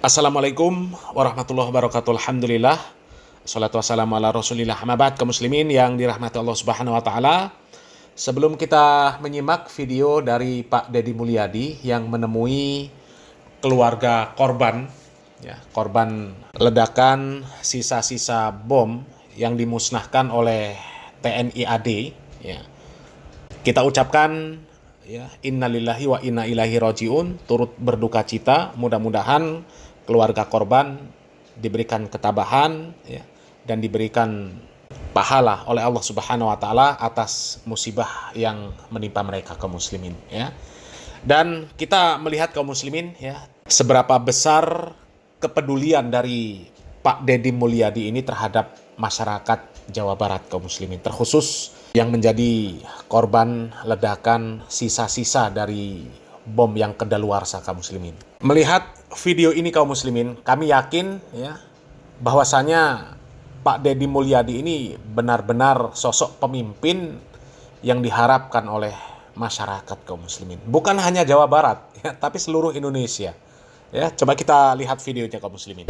Assalamualaikum warahmatullahi wabarakatuh. Alhamdulillah. Assalatu wassalamu ala rasulillah. Ahmad kaum muslimin yang dirahmati Allah subhanahu wa ta'ala. Sebelum kita menyimak video dari Pak Deddy Mulyadi yang menemui keluarga korban, korban ledakan sisa-sisa bom yang dimusnahkan oleh TNI AD, kita ucapkan innalillahi wa inna ilaihi rajiun, turut berduka cita. Mudah-mudahan keluarga korban diberikan ketabahan dan diberikan pahala oleh Allah Subhanahu wa taala atas musibah yang menimpa mereka kaum muslimin Dan kita melihat kaum muslimin seberapa besar kepedulian dari Pak Deddy Mulyadi ini terhadap masyarakat Jawa Barat kaum muslimin, terkhusus yang menjadi korban ledakan sisa-sisa dari bom yang kedaluarsa kaum muslimin. Melihat video ini kaum muslimin, kami yakin bahwasanya Pak Deddy Mulyadi ini benar-benar sosok pemimpin yang diharapkan oleh masyarakat kaum muslimin. Bukan hanya Jawa Barat, tapi seluruh Indonesia. Coba kita lihat videonya kaum muslimin.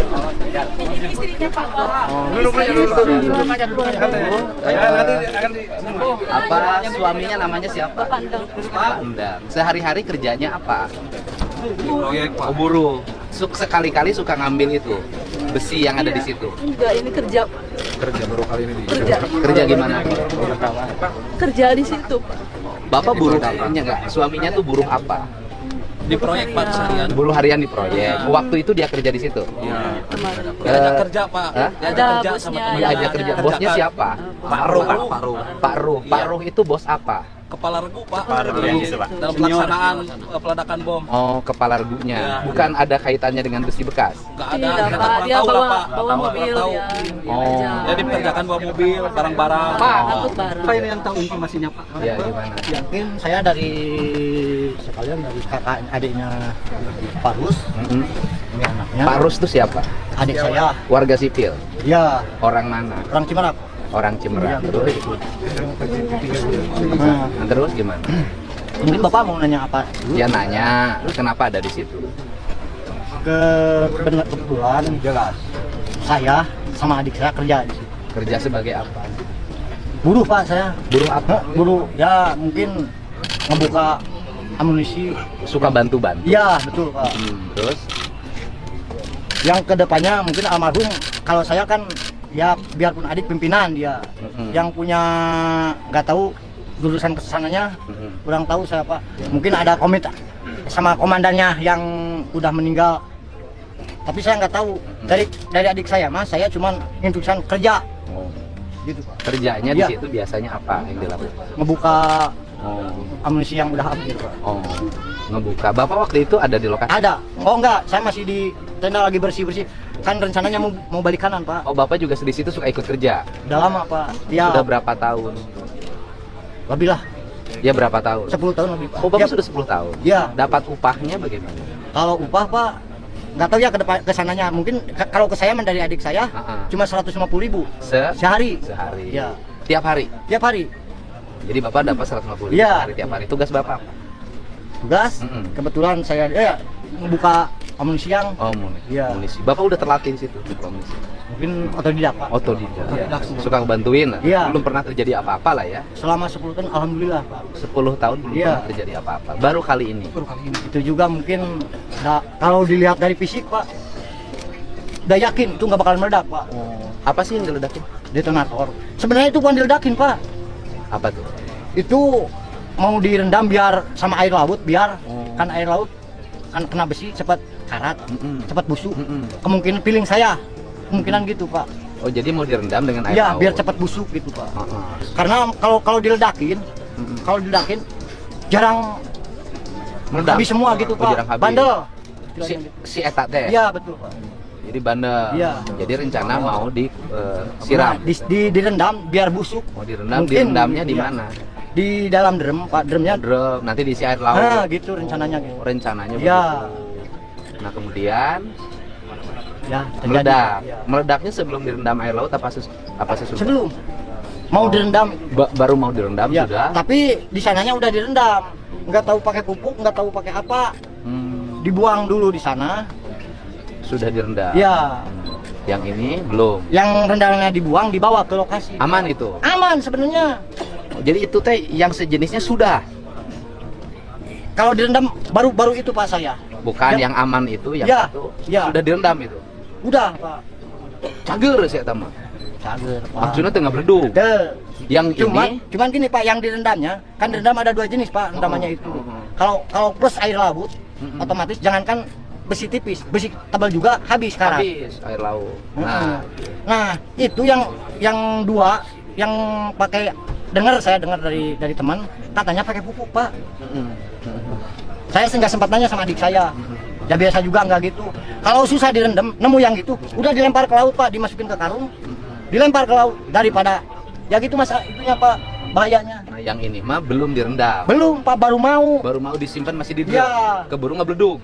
Apa suaminya namanya siapa? Pandang. Sehari-hari kerjanya apa? Proyek Pak. Buruh. Sekali-kali suka ngambil itu besi yang ada di situ. Enggak, ini kerja Baru kali ini Kerja gimana? kerja di situ, Pak. Bapak buruh enggak? Suaminya tuh buruh apa? di proyek Pak seharian. Buruh harian di proyek. Waktu itu dia kerja di situ. Kemarin. Diajak kerja Pak. Hah? Diajak Ada kerja bosnya, sama ya. teman. Diajak kerja. Bosnya siapa? Pak Ruh. Pak Ruh. Pak Ruh itu bos apa? Kepala regu Pak. Kepala regu, Iya, Pak. dalam pelaksanaan peledakan bom. Oh, kepala regunya. Bukan ada kaitannya dengan besi bekas. Enggak ada. Tidak, Kita Pak. kurang Dia tahu lah, bawa Pak. bawa mobil Tahu. ya. Oh. Aja. Jadi pekerjakan bawa mobil, barang-barang. Angkut barang. Pak ini yang tahu informasinya Pak. Ya, gimana? Mungkin saya dari sekalian dari kakak adiknya Pak Rus, ini anaknya. Pak Rus itu siapa? Adik saya, Warga sipil. ya Orang mana? orang Cimanap. Orang Cimerang. Terus? Nah, Nah, terus gimana? mungkin bapak mau nanya apa? Dia nanya, kenapa ada di situ? Kebetulan jelas. Saya sama adik saya kerja di situ. Kerja sebagai apa? Buruh Pak saya. Buruh apa? Buruh ya mungkin ngebuka amunisi. Suka bantu-bantu. Iya betul Pak. Terus? Yang kedepannya mungkin almarhum, kalau saya kan ya biarpun adik pimpinan dia, yang punya nggak tahu lulusan kesananya kurang tahu saya Pak. Mungkin ada komit sama komandannya yang udah meninggal, tapi saya nggak tahu. Dari adik saya mas, saya cuma instruksian kerja Oh. gitu Pak. Kerjanya di Iya. situ biasanya apa yang dilakukan? Ngebuka Oh. amunisi yang udah habis Pak. Oh. Ngebuka. Bapak waktu itu ada di lokasi? Ada? Oh enggak, saya masih di tenda lagi bersih-bersih. Kan rencananya mau balik kanan Pak. Oh, Bapak juga di situ suka ikut kerja? Udah lama Pak. Ya Sudah berapa tahun? lebih lah, Ya berapa tahun? 10 tahun lebih Pak. Oh, Bapak Ya, sudah 10 tahun? Ya. Dapat upahnya bagaimana? Kalau upah Pak, nggak tahu ya ke sananya. Mungkin kalau ke saya dari adik saya cuma 150.000 sehari. Sehari? Ya. Tiap hari? Tiap hari. Jadi Bapak dapat 150.000 Iya. sehari tiap hari. Tugas Bapak apa? Tugas, kebetulan saya membuka amunisi yang Oh, munisi. Iya. Munisi. Bapak udah terlatih di situ munisi. mungkin otodidak Pak. Otodidak. Suka ngebantuin lah. Iya. Belum pernah terjadi apa-apa lah ya. Selama 10 tahun alhamdulillah Pak. 10 tahun belum Iya. pernah terjadi apa-apa. Baru kali ini. Itu juga mungkin kalau dilihat dari fisik Pak, udah yakin itu nggak bakalan meledak Pak. Apa sih yang diledakin? Detonator. Sebenarnya itu bukan diledakin Pak. Apa tuh? Itu mau direndam biar sama air laut, biar kan air laut kan kena besi cepat karat, cepat busuk. Kemungkinan feeling saya kemungkinan gitu Pak. Oh, jadi mau direndam dengan air Ya laut? biar cepat busuk gitu Pak. Heeh. Karena kalau diledakin, jarang Meledak? habis semua gitu Oh, Pak. jarang habis. Bandel. Si eta teh. Iya betul Pak. Jadi bandel. Iya. Jadi rencana mau disiram. Nah, direndam biar busuk. Mau direndam, Mungkin, direndamnya di iya. mana? Di dalam drum Pak, drumnya. Drum, nanti diisi air laut. Nah gitu rencananya gitu. Oh, rencananya Ya. begitu. Nah, kemudian Ya, terjadi. meledak. Ya. Meledaknya sebelum direndam air laut apa sesudah? Sebelum mau direndam. Baru mau direndam Ya, sudah. tapi di sananya udah direndam. Nggak tahu pakai pupuk, nggak tahu pakai apa. Dibuang dulu di sana. Sudah direndam. Ya, Yang ini belum. yang rendangnya dibuang dibawa ke lokasi. Aman itu. Aman sebenarnya. Jadi itu teh yang sejenisnya sudah. Kalau direndam baru itu Pak saya. Bukan Ya. yang aman itu, yang Ya, satu ya. sudah direndam itu. Udah Pak. Cager sih eta mah. Cager Pak. Maksudnya tengah beredug. Deh. Yang Cuman gini Pak, yang direndamnya kan direndam ada 2 jenis Pak rendamannya itu. Kalau plus air laut, otomatis jangankan besi tipis, besi tebal juga habis karat. habis air laut. Nah, Nah, itu yang 2 yang pakai saya dengar dari teman katanya pakai pupuk Pak. Saya nggak sempat nanya sama adik saya. Ya biasa juga nggak gitu. Kalau susah direndam, nemu yang gitu, udah dilempar ke laut Pak, dimasukin ke karung, dilempar ke laut daripada ya gitu Mas itunya Pak bahayanya. nah yang ini mah belum direndam. Belum Pak, baru mau Disimpan masih di Ya. keburu nggak beledug.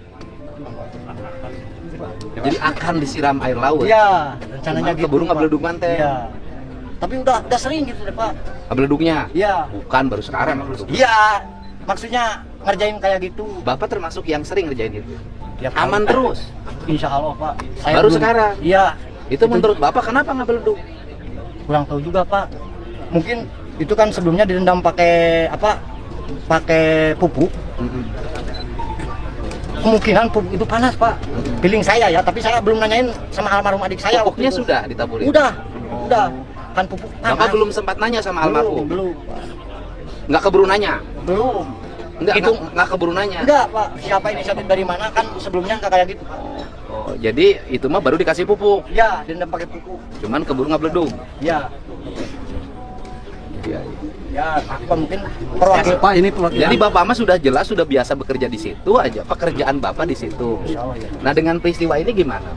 Jadi akan disiram air laut. Iya, rencananya Cuman gitu. keburu nggak Pak. beledug mantel. Iya. Tapi udah sering gitu deh Pak. Beledugnya? Iya. Bukan baru sekarang beledug. Iya, maksudnya ngerjain kayak gitu. Bapak termasuk yang sering ngerjain itu. Tiap Aman tahun. terus. Insya Allah Pak. Baru sekarang? Iya. Itu menurut Bapak kenapa nggak beledug? Kurang tahu juga Pak. Mungkin itu kan sebelumnya direndam pakai apa? Pakai pupuk. Kemungkinan pupuk itu panas Pak. Feeling saya ya, tapi saya belum nanyain sama almarhum adik saya. waktu Pupuknya itu. sudah ditaburin? Udah. Kan pupuk panas. Bapak belum sempat nanya sama almarhum? Belum. Nggak keburu nanya? Belum. Nggak keburu nanya? Enggak Pak, siapa inisiatif dari mana kan sebelumnya nggak kayak gitu. Oh, jadi itu mah baru dikasih pupuk? Ya, direndam pakai pupuk. Cuman keburu nggak beledug? Ya. Iya. Ya, apa mungkin perwakilan Pak ini perwakilan. Jadi Bapak mah sudah jelas sudah biasa bekerja di situ aja, pekerjaan Bapak di situ. Insya Allah, ya. Nah dengan peristiwa ini gimana?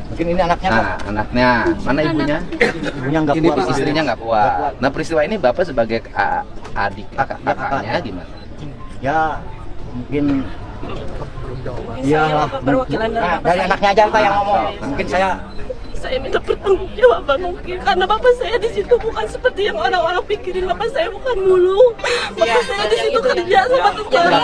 Mungkin ini anaknya Pak. Nah anaknya, mana ibunya? Ibunya nggak Ini, kuat. Pak, Istrinya nggak Nggak kuat. kuat. Nah peristiwa ini Bapak sebagai adik kakaknya kakaknya. gimana? Ya, mungkin Saya lah, Bapak perwakilan dari anaknya aja Pak yang ngomong. Mungkin saya minta pertanggungjawaban mungkin karena bapak saya di situ bukan seperti yang orang-orang pikirin. Bapak saya bukan mulung, bapak saya di situ kerja sama tentara.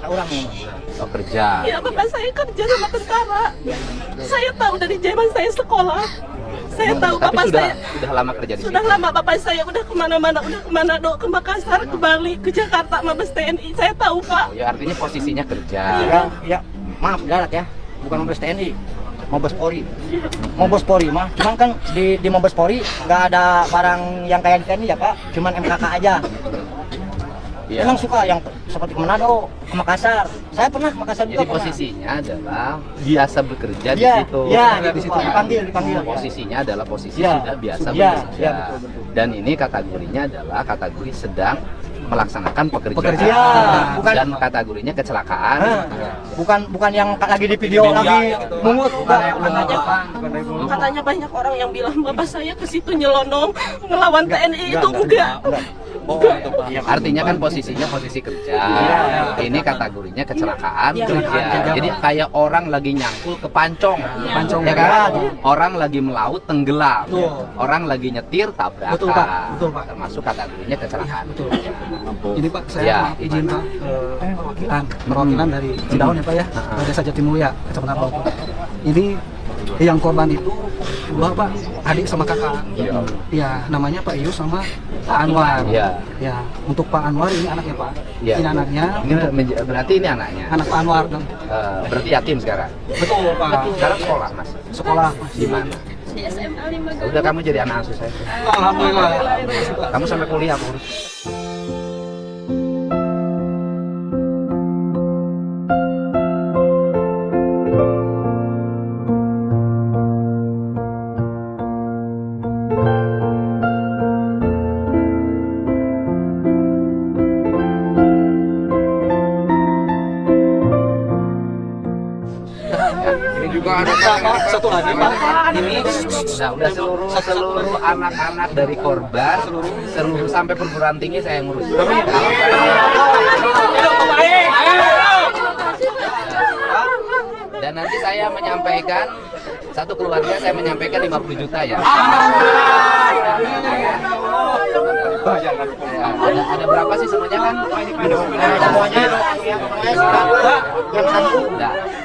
orang Oh kerja. Ya bapak saya kerja sama tentara. Saya tahu dari zaman saya sekolah. Saya tahu Tapi bapak sudah saya sudah lama kerja di sudah sini. lama bapak saya udah kemana-mana, udah ke Manado, ke Makassar, ke Bali, ke Jakarta, Mabes TNI. Saya tahu Pak. Ya artinya posisinya kerja. ya, maaf darat ya, bukan Mabes TNI, Mabes Polri. Mabes Polri mah, cuman kan di Mabes Polri nggak ada barang yang kayak di TNI ya Pak, cuman MKK aja. Iya. Emang suka yang seperti ke Manado, ke Makassar. Saya pernah ke Makassar juga. Jadi pernah. posisinya adalah biasa bekerja di Iya, situ. iya, di situ dipanggil. Posisinya adalah posisi Iya, sudah biasa iya, bekerja. iya, betul. Dan ini kategorinya adalah kategori sedang melaksanakan pekerjaan. Pekerjaan, bukan- Dan kategorinya kecelakaan. Bukan yang lagi di video lagi mungut. Katanya banyak orang yang bilang bapak saya ke situ nyelonong ngelawan TNI itu enggak. Artinya kan posisinya posisi kerja. Ini kategorinya kecelakaan Iya. kerja. Jadi kayak orang lagi nyangkul ke pancong. Pancong. Ya kan? Orang lagi melaut tenggelam. Betul. Orang lagi nyetir tabrakan. Betul, Pak. Betul, Pak. Termasuk kategorinya kecelakaan. Betul. Ini Pak, saya Ya. maaf izin Pak, perwakilan dari Cidaun ya Pak ya, Desa Jatimulya, Kecamatan Bauku. Ini yang korban itu dua Pak, adik sama kakak. Iya. Ya, namanya Pak Ius sama Pak Anwar. Iya. Ya, untuk Pak Anwar ini anaknya Pak. Iya. Ini anaknya, Ini berarti ini anaknya. anak Pak Anwar dan Berarti yatim sekarang. betul Pak. Sekarang sekolah mas. Sekolah. Di mana? Di SMA 5 Udah kamu jadi anak asuh saya. Alhamdulillah. Kamu sampai kuliah aku urus. Ini juga ada Satu lagi Pak, ini udah seluruh anak-anak dari korban, seluruh sampai perguruan tinggi saya ngurus. Dan nanti saya menyampaikan, satu keluarga saya menyampaikan 50 juta ya. Ada berapa sih semuanya kan? Semuanya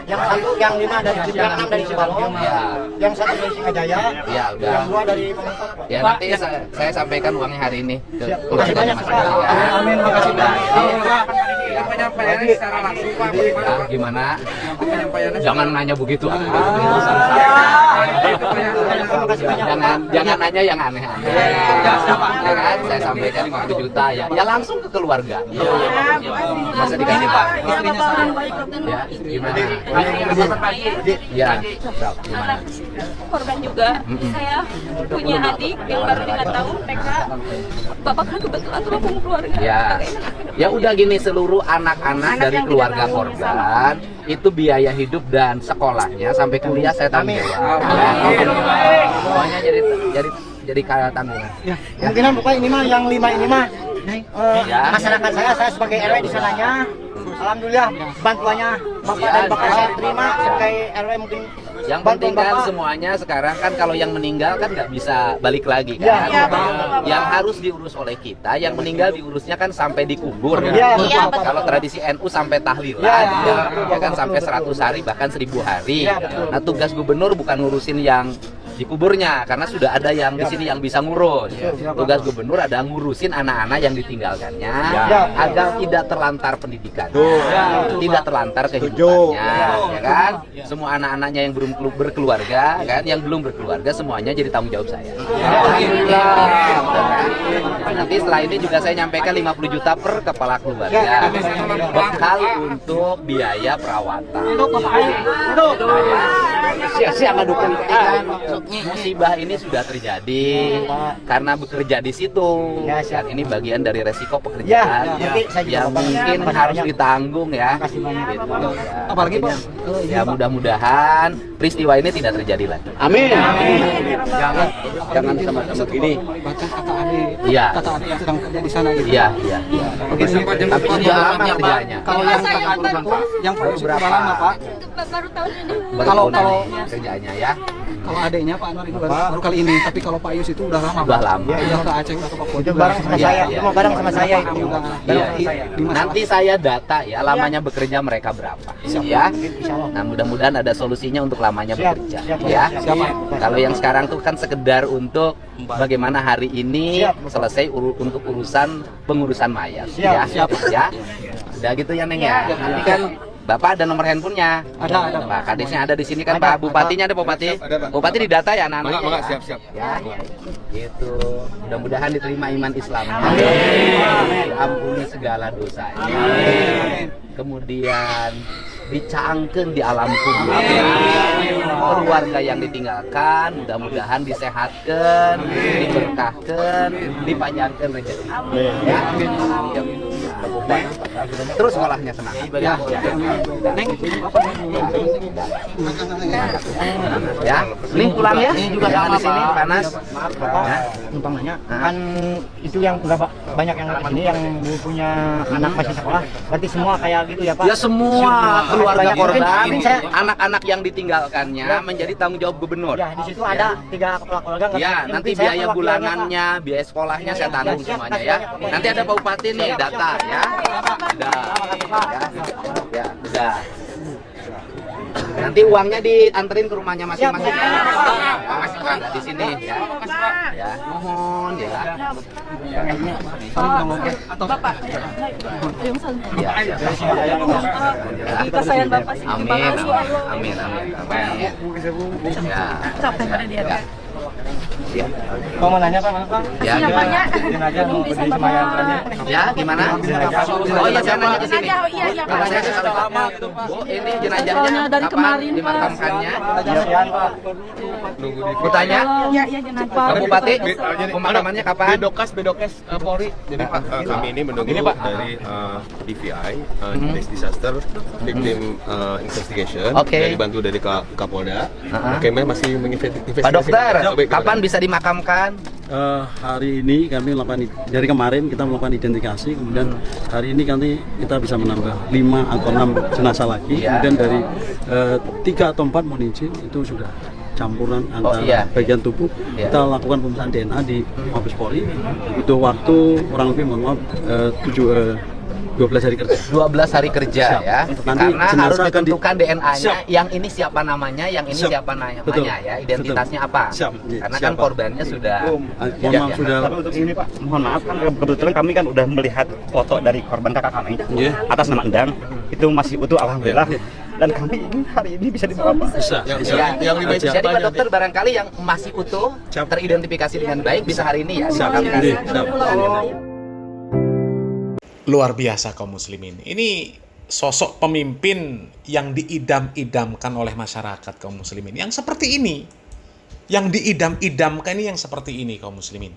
yang satu yang 5 dari yang 6 dari Cibalong, Ya. yang satu dari Singajaya, Ya udah. yang 2 dari Pemkot. Ya nanti saya sampaikan uangnya hari ini ke Makasih banyak, Pak. Amin, makasih Pak. Penyampaiannya secara langsung Pak. Gimana? Jangan nanya begitu. Jangan nanya yang aneh-aneh. Ya kan? Saya sampaikan 50 juta ya. Ya langsung ke keluarga. Masa dikasih Pak? Ya, gimana? Ya, gimana? Korban juga. Saya punya adik yang baru 5 tahun TK. Bapak kan kebetulan tuh keluarga. Ya, ya udah gini, seluruh anak-anak dari keluarga korban itu biaya hidup dan sekolahnya sampai kuliah saya tanggung jawab. Semuanya jadi kayak tanggungan. Kemungkinan Bapak ini mah yang 5 ini mah masyarakat saya sebagai RW di sananya, alhamdulillah bantuannya Bapak dan Bapak saya terima sebagai RW mungkin. Yang penting kan semuanya sekarang kan kalau yang meninggal kan nggak bisa balik lagi kan. Yang harus diurus oleh kita, yang meninggal diurusnya kan sampai dikubur. Kalau tradisi NU sampai tahlilan, ya kan sampai 100 hari bahkan 1000 hari. Nah tugas gubernur bukan ngurusin yang dikuburnya karena sudah ada yang di sini yang bisa ngurus. Tugas gubernur ada ngurusin anak-anak yang ditinggalkannya agar tidak terlantar pendidikan, tidak terlantar kehidupannya, ya kan? Semua anak-anaknya yang belum berkeluarga, kan? Yang belum berkeluarga semuanya jadi tanggung jawab saya. Nanti setelah ini juga saya nyampaikan 50 juta per kepala keluarga, bekal untuk biaya perawatan. Siap-siap dukung. Musibah ini sudah terjadi karena bekerja di situ. Dan ini bagian dari resiko pekerjaan yang mungkin harus ditanggung ya. Gitu. Apalagi Pak, Ya mudah-mudahan peristiwa ini tidak terjadi lagi. Amin. Jangan sama-sama begini. bahkan kata adik, Iya. kata adik yang sedang kerja di sana gitu. Iya, iya. Oke, Tapi sudah lama kerjanya. Kalau yang kakak itu, yang Pak Yusuf berapa lama Pak? Baru tahun ini. Kalau kerjanya ya. Kalau adiknya Pak Anwar itu baru kali ini, tapi kalau Pak Yus itu udah lama. Udah Pak. lama. Udah ke Aceh, udah ke Papua. Itu juga. bareng sama Iya, saya, iya. itu bareng sama saya itu. Juga Iya. di masalah. Nanti saya data ya lamanya bekerja mereka berapa. Ya. Nah, mudah-mudahan ada solusinya untuk lamanya bekerja. Ya. Kalau yang sekarang tuh kan sekedar untuk bagaimana hari ini selesai untuk pengurusan mayat. Ya. Ya. Udah gitu ya Neng ya. Nanti kan Bapak ada nomor handphonenya. Ada. Pak Kadisnya ada di sini kan, Pak Bupatinya ada, Bupati. Bupati didata ya anak-anak. Siap. Ya, gitu. Mudah-mudahan diterima iman Islamnya. Diampuni segala dosanya. Kemudian dicaangkeun di alam kubur. Keluarga yang ditinggalkan mudah-mudahan disehatkan, diberkahkan, dipanjangkan rezeki. Ya. Terus sekolahnya senang. Ya. Neng, Ya, Nih pulang ya. Ini juga sama di sini panas. Ya. Numpang nanya, kan itu yang nggak banyak yang di sini yang punya anak masih sekolah, berarti semua kayak gitu ya Pak? Ya semua keluarga Banyak. korban, Mungkin saya- anak-anak yang ditinggalkannya menjadi tanggung jawab gubernur. Ya di situ ada 3 kepala keluarga. nggak- Ya, mungkin nanti saya biaya perwakilannya, bulanannya, biaya sekolahnya saya tanggung semuanya ya. Nanti ada Pak Bupati nih data ya. Ya, udah. Nanti uangnya dianterin ke rumahnya masing-masing. Ada di sini ya. Ya, mohon ya. Bapak, yang saling. Ya, Bagi kesayangan Bapak sih. amin, Terima kasih Allah. amin. Ya. Capek pada dia. Mau nanya Pak, mana Pak? Ya, gimana? Jenazah mau berdiri semayam tadi. Ya, gimana? Oh iya, saya nanya ke sini. Oh iya, iya, Pak. Saya ke lama gitu, Pak. Bu, ini jenazahnya dari kapan kemarin, Pak. dimakamkannya? Siang Pak. Kutanya, Iya, iya, jenazah. Pak Bupati, pemakamannya kapan? Bedokes Polri. Jadi Pak, kami ini menunggu dari DVI, Dinas Disaster Victim Investigation, Oke. dari bantu dari Kapolda. Kami masih menginvestigasi. Pak Dokter, kapan bisa dimakamkan? Hari ini kami melakukan, dari kemarin kita melakukan identifikasi, kemudian hari ini kita bisa menambah 5 atau 6 jenazah lagi, Iya. kemudian dari 3 atau 4 mohon izin itu sudah campuran antara iya. bagian tubuh. Iya. Kita lakukan pemeriksaan DNA di Mabes Polri, butuh waktu kurang lebih mohon maaf 12 hari kerja. 12 hari kerja Siap. ya. Nanti Karena jenazah harus akan ditentukan DNA-nya, Siap. yang ini siapa namanya, yang ini Siap. siapa namanya Betul. ya, identitasnya apa? Siap. Karena Siap, kan Pak. korbannya sudah Mohon maaf sudah. Tapi untuk ini Pak, mohon maaf kan kebetulan kami kan udah melihat foto dari korban kakak kami atas nama Endang, itu masih utuh alhamdulillah. Dan kami ingin hari ini bisa dibawa Pak. Bisa. Ya, lebih baik jadi Pak Dokter barangkali yang masih utuh, teridentifikasi dengan baik bisa hari ini ya dimakamkan. Siap. Luar biasa kaum muslimin. Ini sosok pemimpin yang diidam-idamkan oleh masyarakat kaum muslimin. Yang seperti ini. Yang diidam-idamkan ini yang seperti ini kaum muslimin.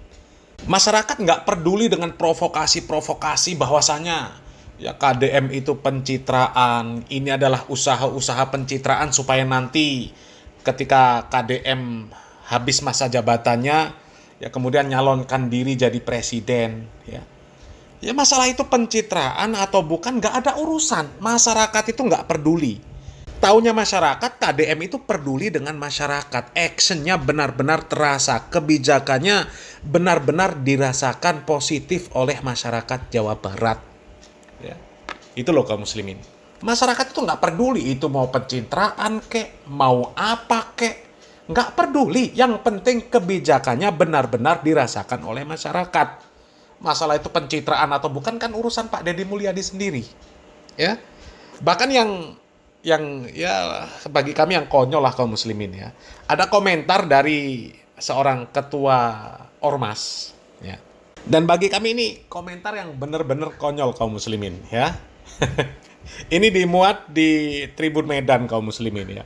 Masyarakat nggak peduli dengan provokasi-provokasi bahwasanya ya KDM itu pencitraan. Ini adalah usaha-usaha pencitraan supaya nanti ketika KDM habis masa jabatannya ya kemudian nyalonkan diri jadi presiden ya. Ya masalah itu pencitraan atau bukan nggak ada urusan. Masyarakat itu nggak peduli. Taunya masyarakat, KDM itu peduli dengan masyarakat. Actionnya benar-benar terasa. Kebijakannya benar-benar dirasakan positif oleh masyarakat Jawa Barat. Ya. Itu loh kaum muslimin. Masyarakat itu nggak peduli. Itu mau pencitraan kek, mau apa kek. Nggak peduli. Yang penting kebijakannya benar-benar dirasakan oleh masyarakat. Masalah itu pencitraan atau bukan kan urusan Pak Deddy Mulyadi sendiri. Ya. Bahkan yang ya bagi kami yang konyol lah kaum muslimin ya. Ada komentar dari seorang ketua Ormas ya. Dan bagi kami ini komentar yang benar-benar konyol kaum muslimin ya. Ini dimuat di Tribun Medan kaum muslimin ya.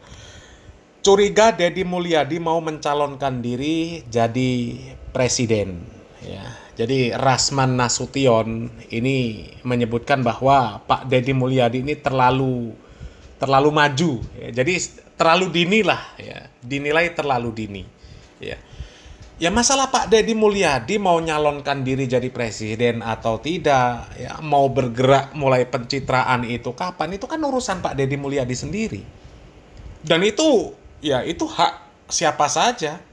Curiga Deddy Mulyadi mau mencalonkan diri jadi presiden ya. Jadi Rasman Nasution ini menyebutkan bahwa Pak Deddy Mulyadi ini terlalu maju ya. Jadi terlalu dini lah ya. Dinilai terlalu dini ya. Ya masalah Pak Deddy Mulyadi mau nyalonkan diri jadi presiden atau tidak ya, mau bergerak mulai pencitraan itu kapan, itu kan urusan Pak Deddy Mulyadi sendiri. Dan itu ya itu hak siapa saja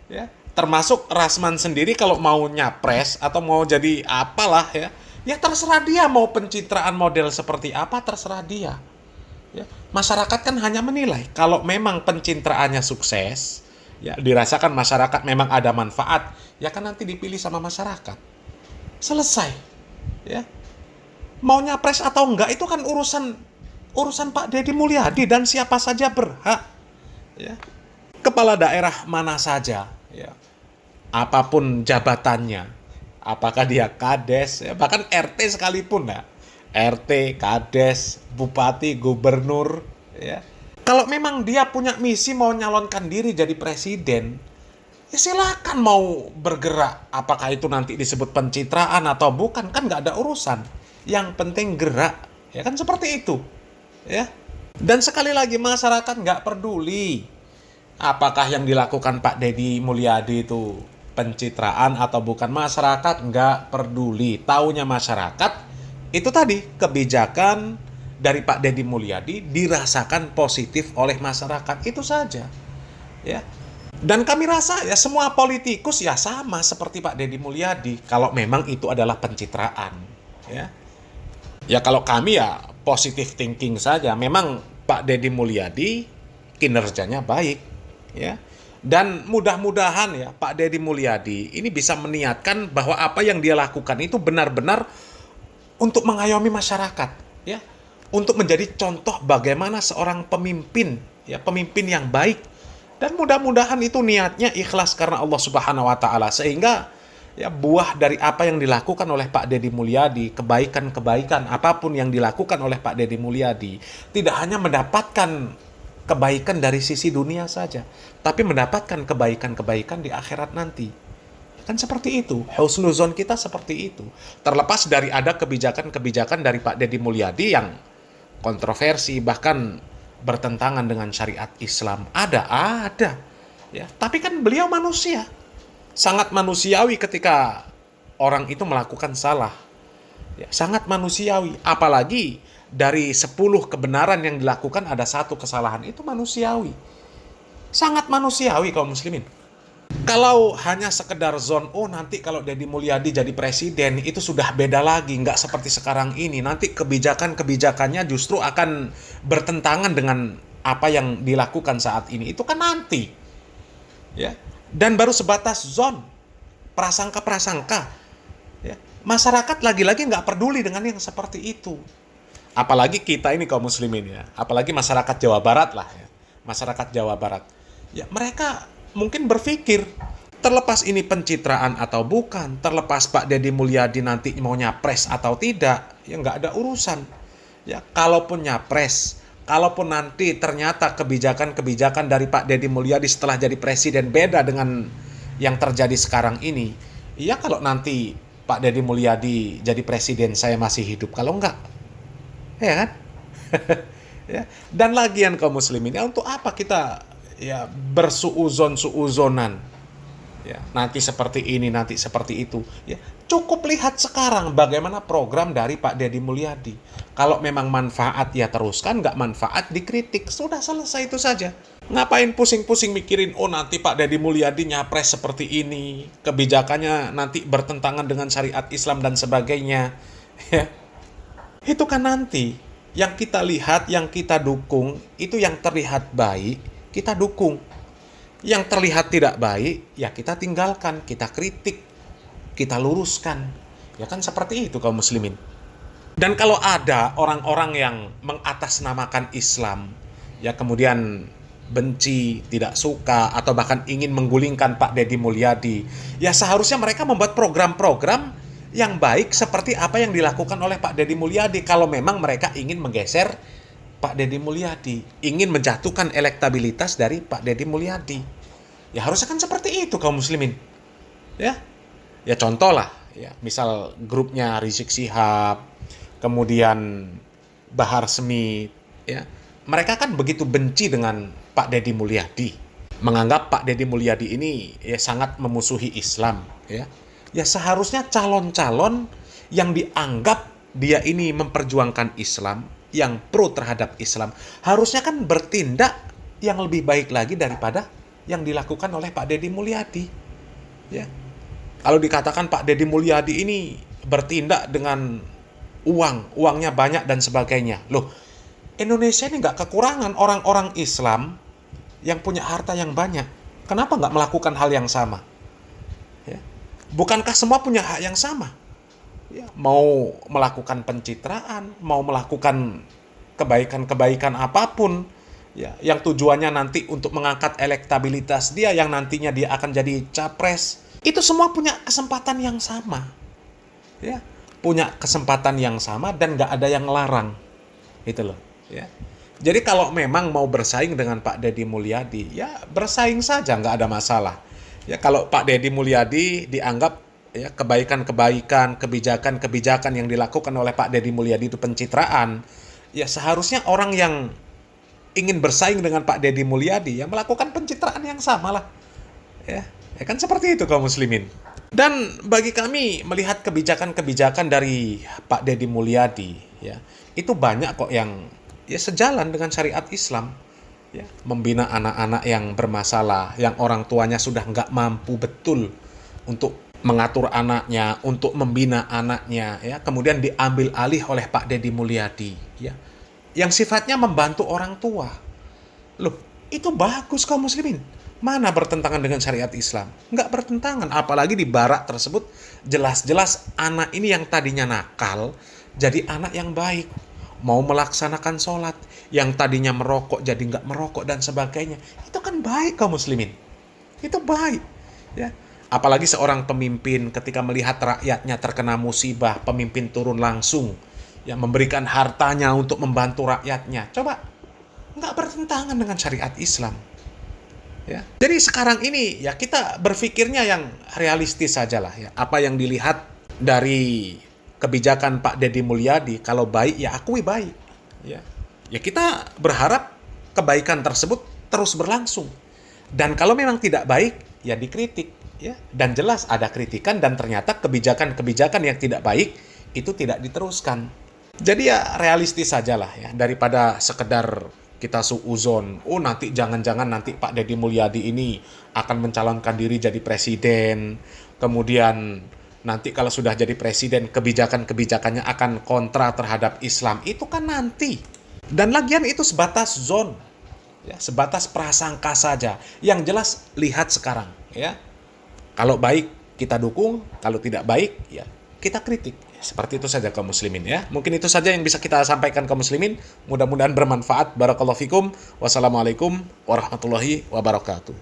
ya. Termasuk Rasman sendiri kalau mau nyapres atau mau jadi apalah ya. Ya terserah dia mau pencitraan model seperti apa, terserah dia. Ya, masyarakat kan hanya menilai kalau memang pencitraannya sukses, ya dirasakan masyarakat memang ada manfaat, ya kan nanti dipilih sama masyarakat. Selesai. Ya. Mau nyapres atau enggak itu kan urusan Pak Deddy Mulyadi dan siapa saja berhak. Ya. Kepala daerah mana saja, ya. Apapun jabatannya, apakah dia kades, ya, bahkan RT sekalipun ya. RT, kades, bupati, gubernur ya. Kalau memang dia punya misi mau nyalonkan diri jadi presiden, ya silakan mau bergerak. Apakah itu nanti disebut pencitraan atau bukan, kan nggak ada urusan. Yang penting gerak, ya kan seperti itu ya. Dan sekali lagi masyarakat nggak peduli apakah yang dilakukan Pak Deddy Mulyadi itu pencitraan atau bukan, masyarakat nggak peduli. Taunya masyarakat itu tadi kebijakan dari Pak Deddy Mulyadi dirasakan positif oleh masyarakat, itu saja ya. Dan kami rasa ya semua politikus ya sama seperti Pak Deddy Mulyadi kalau memang itu adalah pencitraan ya. Ya kalau kami ya positive thinking saja, memang Pak Deddy Mulyadi kinerjanya baik ya. Dan mudah-mudahan ya Pak Deddy Mulyadi ini bisa meniatkan bahwa apa yang dia lakukan itu benar-benar untuk mengayomi masyarakat ya, untuk menjadi contoh bagaimana seorang pemimpin ya, pemimpin yang baik Dan mudah-mudahan itu niatnya ikhlas karena Allah Subhanahu wa taala, sehingga ya buah dari apa yang dilakukan oleh Pak Deddy Mulyadi, kebaikan-kebaikan apapun yang dilakukan oleh Pak Deddy Mulyadi, tidak hanya mendapatkan kebaikan dari sisi dunia saja, tapi mendapatkan kebaikan-kebaikan di akhirat nanti. Kan seperti itu, husnuzon kita seperti itu. Terlepas dari ada kebijakan-kebijakan dari Pak Deddy Mulyadi yang kontroversi, bahkan bertentangan dengan syariat Islam. Ada. Ya, tapi kan beliau manusia. Sangat manusiawi ketika orang itu melakukan salah. Ya, sangat manusiawi. Apalagi dari 10 kebenaran yang dilakukan ada 1 kesalahan. Itu manusiawi. Sangat manusiawi kaum muslimin. Kalau hanya sekedar zon, nanti kalau Deddy Mulyadi jadi presiden, itu sudah beda lagi. Nggak seperti sekarang ini. Nanti kebijakan-kebijakannya justru akan bertentangan dengan apa yang dilakukan saat ini. Itu kan nanti. Ya. Dan baru sebatas zon, prasangka-prasangka. Ya. Masyarakat lagi-lagi nggak peduli dengan yang seperti itu. Apalagi kita ini kaum muslimin ya. Apalagi masyarakat Jawa Barat lah ya. Masyarakat Jawa Barat. Ya, mereka mungkin berpikir, terlepas ini pencitraan atau bukan, terlepas Pak Deddy Mulyadi nanti mau nyapres atau tidak, ya nggak ada urusan. Ya, kalaupun nyapres, kalaupun nanti ternyata kebijakan-kebijakan dari Pak Deddy Mulyadi setelah jadi presiden beda dengan yang terjadi sekarang ini, ya kalau nanti Pak Deddy Mulyadi jadi presiden saya masih hidup, kalau enggak, ya kan? Ya. Dan lagian kaum muslimin, ya untuk apa kita ya bersuuzon-suuzonan? Ya, nanti seperti ini, nanti seperti itu. Ya, cukup lihat sekarang bagaimana program dari Pak Deddy Mulyadi. Kalau memang manfaat ya teruskan, nggak manfaat dikritik. Sudah selesai itu saja. Ngapain pusing-pusing mikirin, nanti Pak Deddy Mulyadi nyapres seperti ini, kebijakannya nanti bertentangan dengan syariat Islam dan sebagainya. Ya. Itu kan nanti. Yang kita lihat, yang kita dukung, itu yang terlihat baik, kita dukung. Yang terlihat tidak baik, ya kita tinggalkan, kita kritik, kita luruskan. Ya kan seperti itu kaum muslimin. Dan kalau ada orang-orang yang mengatasnamakan Islam, ya kemudian benci, tidak suka, atau bahkan ingin menggulingkan Pak Deddy Mulyadi, ya seharusnya mereka membuat program-program yang baik seperti apa yang dilakukan oleh Pak Deddy Mulyadi kalau memang mereka ingin menggeser Pak Deddy Mulyadi, ingin menjatuhkan elektabilitas dari Pak Deddy Mulyadi. Ya harusnya kan seperti itu kaum muslimin. Ya contoh lah, ya misal grupnya Rizik Syihab, kemudian Bahar Smith, ya mereka kan begitu benci dengan Pak Deddy Mulyadi, menganggap Pak Deddy Mulyadi ini ya sangat memusuhi Islam, ya. Ya seharusnya calon-calon yang dianggap dia ini memperjuangkan Islam, yang pro terhadap Islam, harusnya kan bertindak yang lebih baik lagi daripada yang dilakukan oleh Pak Deddy Mulyadi. Ya. Kalau dikatakan Pak Deddy Mulyadi ini bertindak dengan uangnya banyak dan sebagainya. Loh, Indonesia ini nggak kekurangan orang-orang Islam yang punya harta yang banyak. Kenapa nggak melakukan hal yang sama? Bukankah semua punya hak yang sama? Ya, mau melakukan pencitraan, mau melakukan kebaikan-kebaikan apapun, ya, yang tujuannya nanti untuk mengangkat elektabilitas dia, yang nantinya dia akan jadi capres, itu semua punya kesempatan yang sama. Ya, punya kesempatan yang sama dan nggak ada yang larang. Itu loh. Ya. Jadi kalau memang mau bersaing dengan Pak Deddy Mulyadi, ya bersaing saja, nggak ada masalah. Ya kalau Pak Deddy Mulyadi dianggap ya kebaikan-kebaikan, kebijakan-kebijakan yang dilakukan oleh Pak Deddy Mulyadi itu pencitraan, ya seharusnya orang yang ingin bersaing dengan Pak Deddy Mulyadi yang melakukan pencitraan yang sama lah. Ya kan seperti itu kaum muslimin. Dan bagi kami melihat kebijakan-kebijakan dari Pak Deddy Mulyadi, ya itu banyak kok yang ya sejalan dengan syariat Islam. Ya, membina anak-anak yang bermasalah, yang orang tuanya sudah nggak mampu betul untuk mengatur anaknya, untuk membina anaknya, ya kemudian diambil alih oleh Pak Deddy Mulyadi, ya, yang sifatnya membantu orang tua. Loh, itu bagus kaum muslimin. Mana bertentangan dengan syariat Islam? Nggak bertentangan, apalagi di barak tersebut jelas-jelas anak ini yang tadinya nakal jadi anak yang baik. Mau melaksanakan sholat, yang tadinya merokok jadi nggak merokok dan sebagainya. Itu kan kan baik kaum muslimin. Itu baik, ya. Apalagi seorang pemimpin ketika melihat rakyatnya terkena musibah, pemimpin turun langsung, ya, memberikan hartanya untuk membantu rakyatnya. Coba, nggak bertentangan dengan syariat Islam. Ya. Jadi sekarang ini ya kita berpikirnya yang realistis sajalah, ya. Apa yang dilihat dari kebijakan Pak Deddy Mulyadi, kalau baik ya akui baik. Ya, ya kita berharap kebaikan tersebut terus berlangsung. Dan kalau memang tidak baik, ya dikritik. Ya. Dan jelas ada kritikan dan ternyata kebijakan-kebijakan yang tidak baik itu tidak diteruskan. Jadi ya realistis sajalah, ya, daripada sekedar kita suuzon, oh nanti jangan-jangan nanti Pak Deddy Mulyadi ini akan mencalonkan diri jadi presiden, kemudian nanti kalau sudah jadi presiden kebijakan-kebijakannya akan kontra terhadap Islam. Itu kan nanti. Dan lagian itu sebatas zon, ya, sebatas prasangka saja. Yang jelas lihat sekarang, ya. Kalau baik kita dukung, kalau tidak baik ya kita kritik. Seperti itu saja kaum muslimin, ya. Mungkin itu saja yang bisa kita sampaikan kaum muslimin. Mudah-mudahan bermanfaat. Barakallahu fikum. Wassalamualaikum warahmatullahi wabarakatuh.